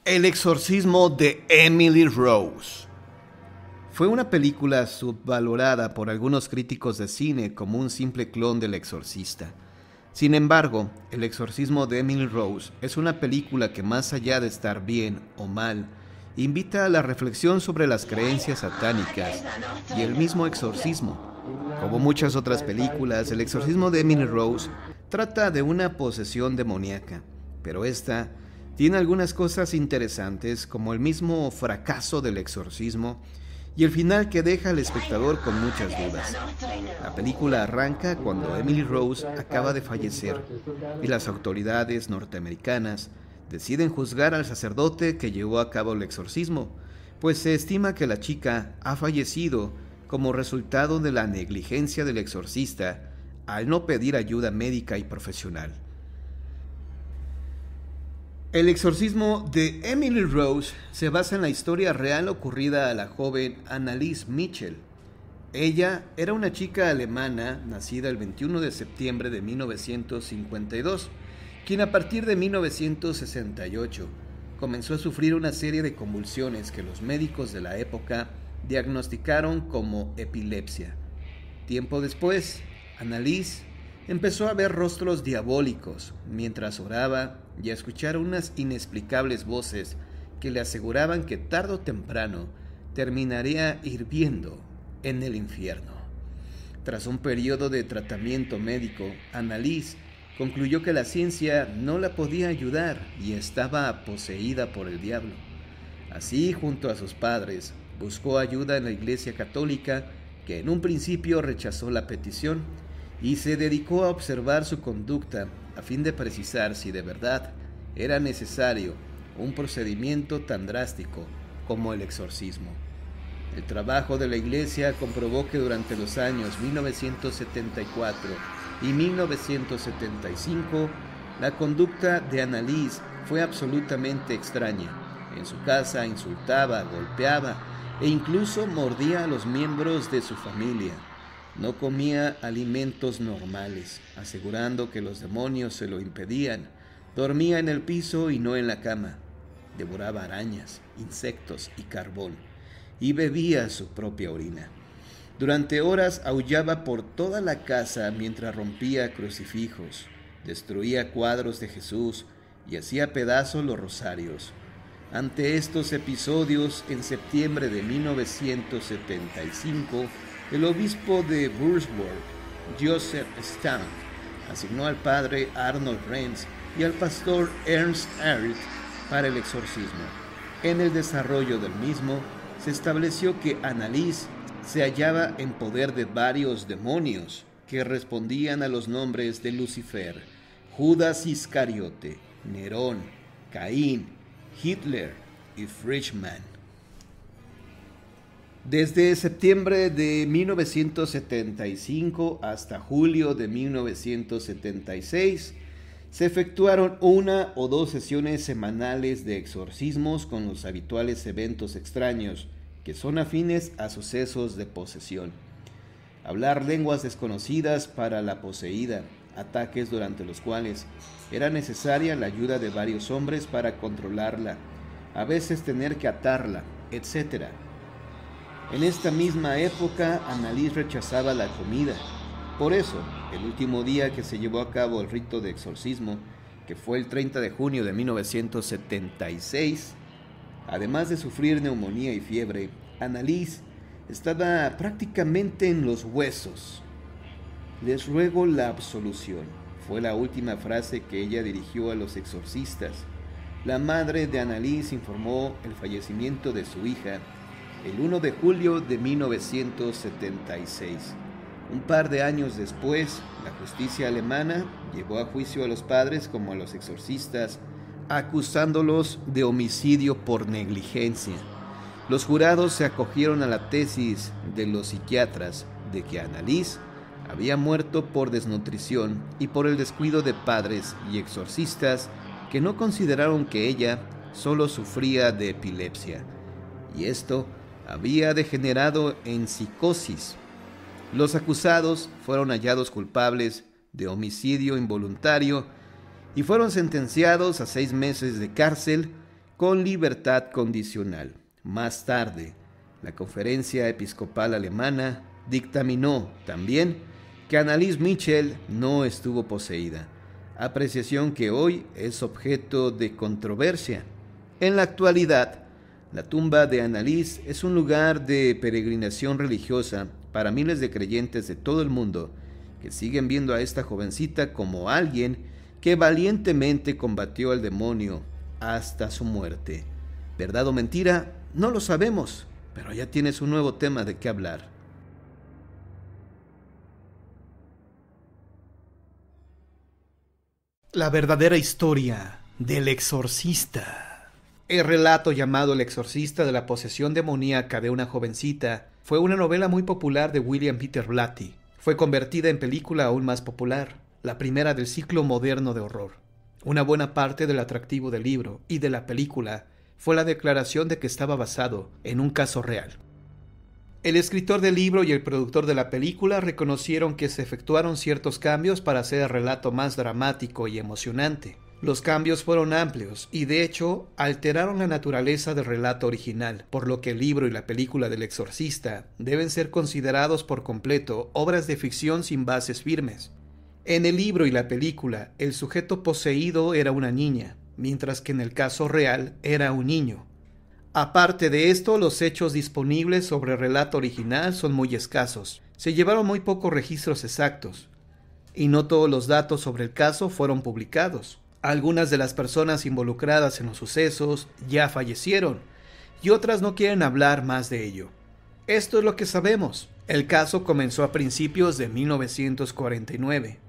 El exorcismo de Emily Rose. Fue una película subvalorada por algunos críticos de cine como un simple clon del Exorcista. Sin embargo, El exorcismo de Emily Rose es una película que, más allá de estar bien o mal, invita a la reflexión sobre las creencias satánicas y el mismo exorcismo. Como muchas otras películas, El exorcismo de Emily Rose trata de una posesión demoníaca, pero esta tiene algunas cosas interesantes, como el mismo fracaso del exorcismo y el final que deja al espectador con muchas dudas. La película arranca cuando Emily Rose acaba de fallecer y las autoridades norteamericanas deciden juzgar al sacerdote que llevó a cabo el exorcismo, pues se estima que la chica ha fallecido como resultado de la negligencia del exorcista al no pedir ayuda médica y profesional. El exorcismo de Emily Rose se basa en la historia real ocurrida a la joven Anneliese Michel. Ella era una chica alemana nacida el 21 de septiembre de 1952, quien a partir de 1968 comenzó a sufrir una serie de convulsiones que los médicos de la época diagnosticaron como epilepsia. Tiempo después, Anneliese empezó a ver rostros diabólicos mientras oraba y a escuchar unas inexplicables voces que le aseguraban que tarde o temprano terminaría hirviendo en el infierno. Tras un periodo de tratamiento médico, Anneliese concluyó que la ciencia no la podía ayudar y estaba poseída por el diablo. Así, junto a sus padres, buscó ayuda en la Iglesia Católica, que en un principio rechazó la petición, y se dedicó a observar su conducta a fin de precisar si de verdad era necesario un procedimiento tan drástico como el exorcismo. El trabajo de la Iglesia comprobó que durante los años 1974 y 1975 la conducta de Anneliese fue absolutamente extraña. En su casa insultaba, golpeaba e incluso mordía a los miembros de su familia. No comía alimentos normales, asegurando que los demonios se lo impedían. Dormía en el piso y no en la cama. Devoraba arañas, insectos y carbón, y bebía su propia orina. Durante horas aullaba por toda la casa mientras rompía crucifijos, destruía cuadros de Jesús y hacía pedazos los rosarios. Ante estos episodios, en septiembre de 1975, el obispo de Würzburg, Joseph Stamp, asignó al padre Arnold Renz y al pastor Ernst Aert para el exorcismo. En el desarrollo del mismo, se estableció que Anneliese se hallaba en poder de varios demonios que respondían a los nombres de Lucifer, Judas Iscariote, Nerón, Caín, Hitler y Frischmann. Desde septiembre de 1975 hasta julio de 1976, se efectuaron 1 o 2 sesiones semanales de exorcismos con los habituales eventos extraños que son afines a sucesos de posesión. Hablar lenguas desconocidas para la poseída, ataques durante los cuales era necesaria la ayuda de varios hombres para controlarla, a veces tener que atarla, etc. En esta misma época, Anneliese rechazaba la comida. Por eso, el último día que se llevó a cabo el rito de exorcismo, que fue el 30 de junio de 1976, además de sufrir neumonía y fiebre, Anneliese estaba prácticamente en los huesos. Les ruego la absolución, fue la última frase que ella dirigió a los exorcistas. La madre de Anneliese informó el fallecimiento de su hija el 1 de julio de 1976. Un par de años después, la justicia alemana llevó a juicio a los padres como a los exorcistas, acusándolos de homicidio por negligencia. Los jurados se acogieron a la tesis de los psiquiatras de que Anneliese había muerto por desnutrición y por el descuido de padres y exorcistas que no consideraron que ella solo sufría de epilepsia, y esto había degenerado en psicosis. Los acusados fueron hallados culpables de homicidio involuntario y fueron sentenciados a 6 meses de cárcel con libertad condicional. Más tarde, la Conferencia Episcopal Alemana dictaminó también que Anneliese Michel no estuvo poseída, apreciación que hoy es objeto de controversia. En la actualidad, la tumba de Anneliese es un lugar de peregrinación religiosa para miles de creyentes de todo el mundo que siguen viendo a esta jovencita como alguien que valientemente combatió al demonio hasta su muerte. ¿Verdad o mentira? No lo sabemos, pero ya tienes un nuevo tema de qué hablar. La verdadera historia del exorcista. El relato llamado El exorcista de la posesión demoníaca de una jovencita fue una novela muy popular de William Peter Blatty. Fue convertida en película aún más popular, la primera del ciclo moderno de horror. Una buena parte del atractivo del libro y de la película fue la declaración de que estaba basado en un caso real. El escritor del libro y el productor de la película reconocieron que se efectuaron ciertos cambios para hacer el relato más dramático y emocionante. Los cambios fueron amplios y, de hecho, alteraron la naturaleza del relato original, por lo que el libro y la película del exorcista deben ser considerados por completo obras de ficción sin bases firmes. En el libro y la película, el sujeto poseído era una niña, mientras que en el caso real era un niño. Aparte de esto, los hechos disponibles sobre el relato original son muy escasos. Se llevaron muy pocos registros exactos, y no todos los datos sobre el caso fueron publicados. Algunas de las personas involucradas en los sucesos ya fallecieron, y otras no quieren hablar más de ello. Esto es lo que sabemos. El caso comenzó a principios de 1949.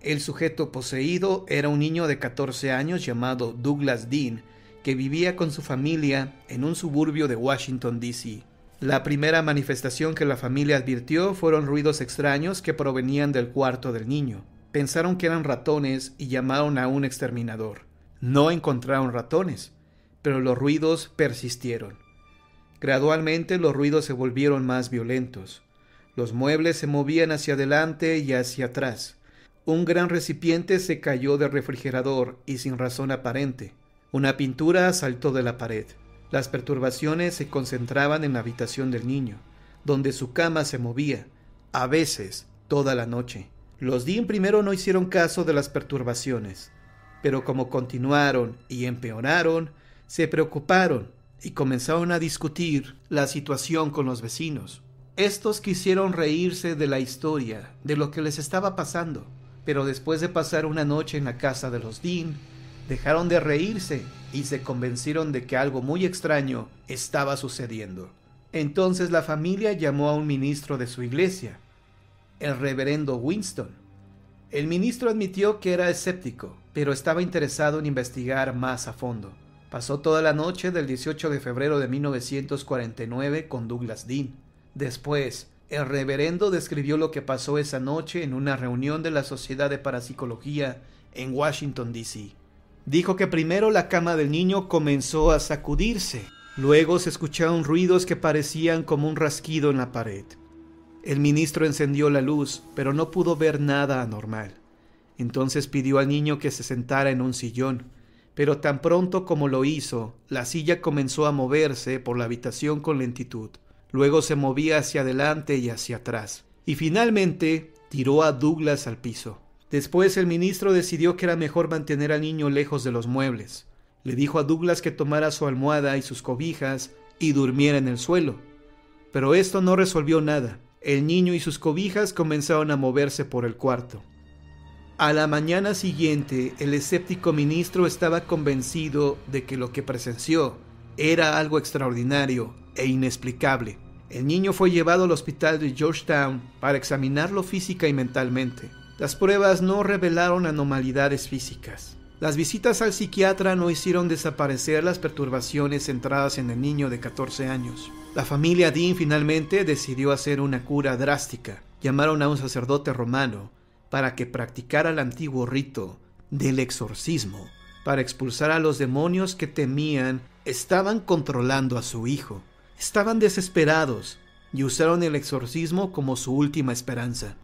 El sujeto poseído era un niño de 14 años llamado Douglas Dean, que vivía con su familia en un suburbio de Washington, D.C. La primera manifestación que la familia advirtió fueron ruidos extraños que provenían del cuarto del niño. Pensaron que eran ratones y llamaron a un exterminador. No encontraron ratones, pero los ruidos persistieron. Gradualmente los ruidos se volvieron más violentos. Los muebles se movían hacia adelante y hacia atrás. Un gran recipiente se cayó del refrigerador y sin razón aparente. Una pintura saltó de la pared. Las perturbaciones se concentraban en la habitación del niño, donde su cama se movía, a veces toda la noche. Los Dean primero no hicieron caso de las perturbaciones, pero como continuaron y empeoraron, se preocuparon y comenzaron a discutir la situación con los vecinos. Estos quisieron reírse de la historia, de lo que les estaba pasando, pero después de pasar una noche en la casa de los Dean, dejaron de reírse y se convencieron de que algo muy extraño estaba sucediendo. Entonces la familia llamó a un ministro de su iglesia, el reverendo Winston. El ministro admitió que era escéptico, pero estaba interesado en investigar más a fondo. Pasó toda la noche del 18 de febrero de 1949 con Douglas Dean. Después, el reverendo describió lo que pasó esa noche en una reunión de la Sociedad de Parapsicología en Washington, D.C. Dijo que primero la cama del niño comenzó a sacudirse. Luego se escucharon ruidos que parecían como un rasquido en la pared. El ministro encendió la luz, pero no pudo ver nada anormal. Entonces pidió al niño que se sentara en un sillón, pero tan pronto como lo hizo, la silla comenzó a moverse por la habitación con lentitud. Luego se movía hacia adelante y hacia atrás, y finalmente tiró a Douglas al piso. Después el ministro decidió que era mejor mantener al niño lejos de los muebles. Le dijo a Douglas que tomara su almohada y sus cobijas y durmiera en el suelo. Pero esto no resolvió nada. El niño y sus cobijas comenzaron a moverse por el cuarto. A la mañana siguiente, el escéptico ministro estaba convencido de que lo que presenció era algo extraordinario e inexplicable. El niño fue llevado al hospital de Georgetown para examinarlo física y mentalmente. Las pruebas no revelaron anormalidades físicas. Las visitas al psiquiatra no hicieron desaparecer las perturbaciones centradas en el niño de 14 años. La familia Dean finalmente decidió hacer una cura drástica. Llamaron a un sacerdote romano para que practicara el antiguo rito del exorcismo, para expulsar a los demonios que temían estaban controlando a su hijo. Estaban desesperados y usaron el exorcismo como su última esperanza.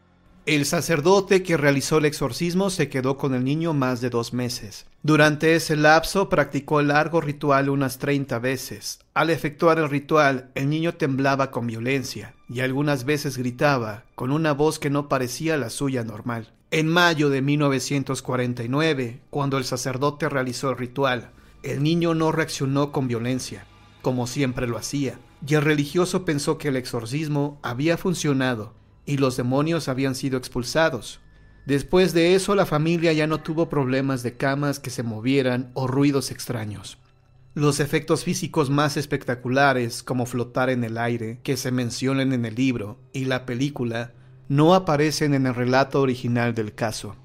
El sacerdote que realizó el exorcismo se quedó con el niño más de 2 meses. Durante ese lapso practicó el largo ritual unas 30 veces. Al efectuar el ritual, el niño temblaba con violencia y algunas veces gritaba con una voz que no parecía la suya normal. En mayo de 1949, cuando el sacerdote realizó el ritual, el niño no reaccionó con violencia, como siempre lo hacía, y el religioso pensó que el exorcismo había funcionado y los demonios habían sido expulsados. Después de eso, la familia ya no tuvo problemas de camas que se movieran o ruidos extraños. Los efectos físicos más espectaculares, como flotar en el aire, que se mencionan en el libro y la película, no aparecen en el relato original del caso.